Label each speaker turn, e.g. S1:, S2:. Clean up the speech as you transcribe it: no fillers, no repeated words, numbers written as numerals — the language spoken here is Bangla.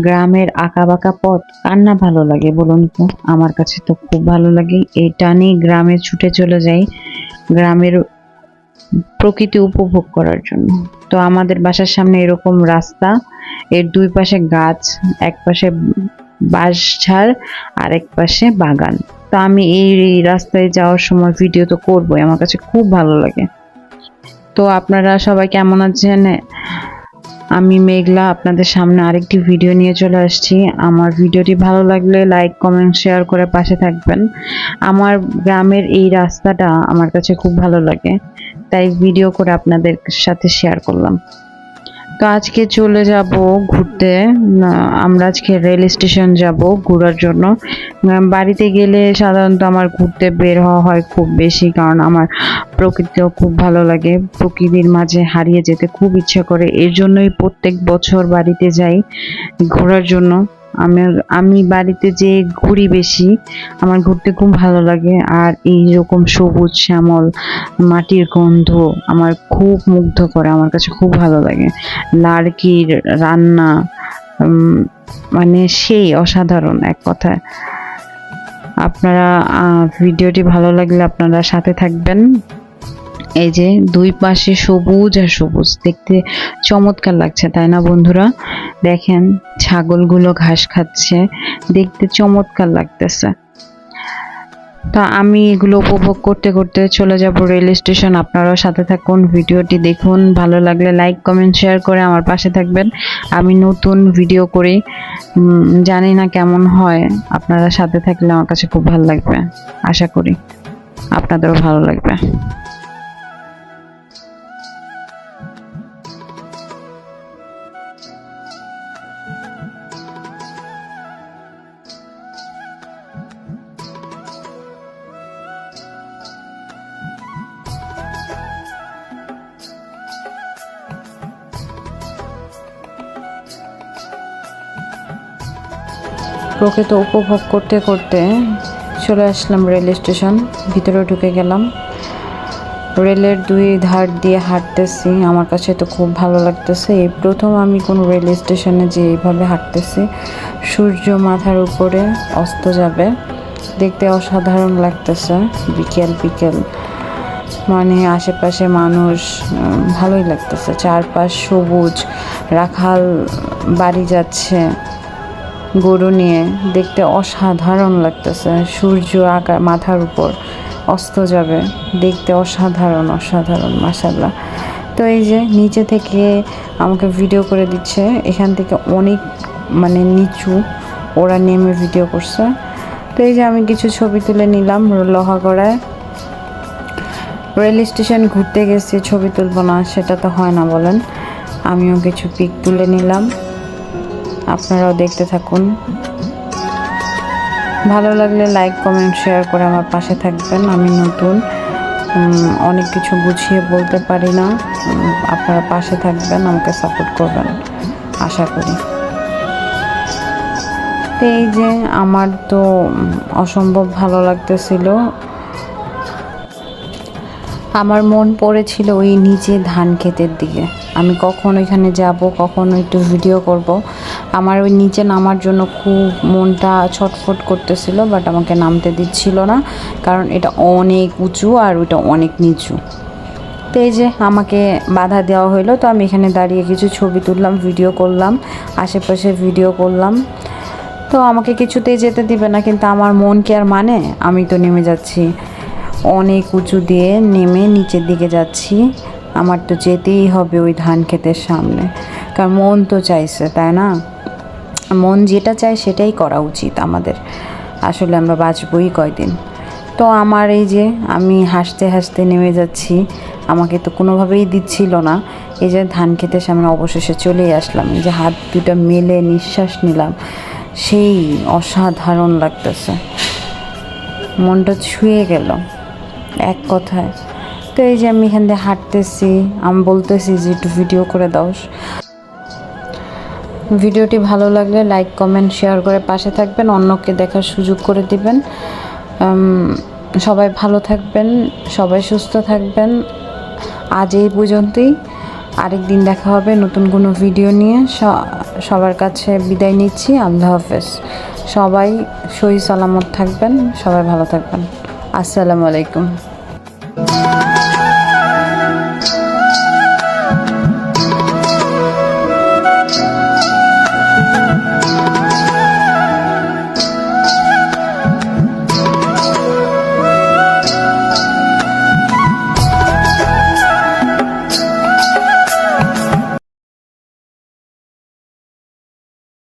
S1: গ্রামের আঁকাবাঁকা পথ কার না ভালো লাগে বলুন তো? আমার কাছে তো খুব ভালো লাগে। এই টানেই গ্রামে ছুটে চলে যাই গ্রামের প্রকৃতি উপভোগ করার জন্য। তো আমাদের বাসার সামনে এরকম রাস্তা, এর দুই পাশে গাছ, এক পাশে বাঁশঝাড় আর এক পাশে বাগান। তো আমি এই রাস্তায় যাওয়ার সময় ভিডিও তো করবোই, আমার কাছে খুব ভালো লাগে। তো আপনারা সবাই কেমন আছেন? আমি মেঘলা আপনাদের সামনে আরেকটি ভিডিও নিয়ে চলে আসছি। আমার ভিডিওটি ভালো লাগলে লাইক, কমেন্ট, শেয়ার করে পাশে থাকবেন। আমার গ্রামের এই রাস্তাটা আমার কাছে খুব ভালো লাগে, তাই ভিডিও করে আপনাদের সাথে শেয়ার করলাম। তো আজকে চলে যাব ঘুরতে। আমরা আজকে রেল স্টেশন যাব ঘোরার জন্য। বাড়িতে গেলে সাধারণত আমার ঘুরতে বের হওয়া হয় খুব বেশি, কারণ আমার প্রকৃতিও খুব ভালো লাগে। প্রকৃতির মাঝে হারিয়ে যেতে খুব ইচ্ছা করে, এর জন্যই প্রত্যেক বছর বাড়িতে যাই ঘোরার জন্য। আমি বাড়িতে যে ঘুরি বেশি, আমার ঘুরতে খুব ভালো লাগে। আর এইরকম সবুজ শ্যামল মাটির গন্ধ আমার খুব মুগ্ধ করে, আমার কাছে খুব ভালো লাগে। লাড়কির রান্না মানে সেই অসাধারণ এক কথায়। আপনারা ভিডিওটি ভালো লাগলে আপনারা সাথে থাকবেন। এই যে দুই পাশে সবুজ আর সবুজ, দেখতে চমৎকার লাগছে তাই না বন্ধুরা? দেখেন ছাগলগুলো ঘাস খাচ্ছে, দেখতে চমৎকার লাগতেছে। তা আমি এগুলো উপভোগ করতে করতে চলে যাব রেল স্টেশন। আপনারাও সাথে থাকুন, ভিডিওটি দেখুন। ভালো লাগলে লাইক, কমেন্ট, শেয়ার করে আমার পাশে থাকবেন। আমি নতুন ভিডিও করি, জানি না কেমন হয়। আপনারা সাথে থাকলে আমার কাছে খুব ভালো লাগবে। আশা করি আপনাদেরও ভালো লাগবে। প্রকৃতি উপভোগ করতে করতে চলে আসলাম রেল স্টেশন। ভিতরে ঢুকে গেলাম। রেলের দুই ধার দিয়ে হাঁটতেছি, আমার কাছে তো খুব ভালো লাগতেছে। এই প্রথম আমি কোনো রেল স্টেশনে যে এইভাবে হাঁটতেছি। সূর্য মাথার উপরে অস্ত যাবে, দেখতে অসাধারণ লাগতেছে। বিকেল বিকেল, মানে আশেপাশে মানুষ, ভালোই লাগতেছে। চারপাশ সবুজ, রাখাল বাড়ি যাচ্ছে গরু নিয়ে, দেখতে অসাধারণ লাগতেছে। সূর্য মাথার উপর অস্ত যাবে, দেখতে অসাধারণ অসাধারণ, মাশাআল্লাহ। তো এই যে নিচে থেকে আমাকে ভিডিও করে দিচ্ছে, এখান থেকে অনেক মানে নিচু, ওরা নেমে ভিডিও করছে। তো এই যে আমি কিছু ছবি তুলে নিলাম। লোহাগড়ায় রেল স্টেশন ঘুরতে গেছি, ছবি তুলবো না সেটা তো হয় না বলেন। আমিও কিছু পিক তুলে নিলাম, আপনারাও দেখতে থাকুন। ভালো লাগলে লাইক, কমেন্ট, শেয়ার করে আমার পাশে থাকবেন। আমি নতুন, অনেক কিছু গুছিয়ে বলতে পারি না। আপনারা পাশে থাকবেন, আমাকে সাপোর্ট করবেন আশা করি। তো এই যে আমার তো অসম্ভব ভালো লাগতেছিল। আমার মন পড়েছিল ওই নিচে ধান ক্ষেতের দিকে। আমি কখন ওইখানে যাব, কখন একটু ভিডিও করব। আমার ওই নিচে নামার জন্য খুব মনটা ছটফট করতেছিল, বাট আমাকে নামতে দিচ্ছিল না, কারণ এটা অনেক উঁচু আর ওইটা অনেক নিচু। তো এই যে আমাকে বাধা দেওয়া হলো। তো আমি এখানে দাঁড়িয়ে কিছু ছবি তুললাম, ভিডিও করলাম, আশেপাশে ভিডিও করলাম। তো আমাকে কিছুতেই যেতে দিবে না, কিন্তু আমার মন কি আর মানে? আমি তো নেমে যাচ্ছি, অনেক উঁচু দিয়ে নেমে নিচের দিকে যাচ্ছি। আমার তো যেতেই হবে ওই ধান ক্ষেতের সামনে, কারণ মন তো চাইছে তাই না? মন যেটা চায় সেটাই করা উচিত আমাদের। আসলে আমরা বাঁচবই কয়দিন। তো আমার এই যে আমি হাসতে হাসতে নেমে যাচ্ছি, আমাকে তো কোনোভাবেই দিচ্ছিল না। এই যে ধান ক্ষেতের সামনে অবশেষে চলেই আসলাম। এই যে হাত দুটো মেলে নিঃশ্বাস নিলাম, সেই অসাধারণ লাগতেছে, মনটা ছুঁয়ে গেল এক কথায়। তো এই যে আমি এখান দিয়ে হাঁটতেছি, আমি বলতেছি যে একটু ভিডিও করে দাও। ভিডিওটি ভালো লাগলে লাইক, কমেন্ট, শেয়ার করে পাশে থাকবেন, অন্যকে দেখার সুযোগ করে দিবেন। সবাই ভালো থাকবেন, সবাই সুস্থ থাকবেন। আজ এই পর্যন্তই। আরেকদিন দেখা হবে নতুন কোনো ভিডিও নিয়ে। সবার কাছে বিদায় নিচ্ছি। আল্লাহ হাফেজ। সবাই সহি সালামত থাকবেন, সবাই ভালো থাকবেন। আসসালামু আলাইকুম।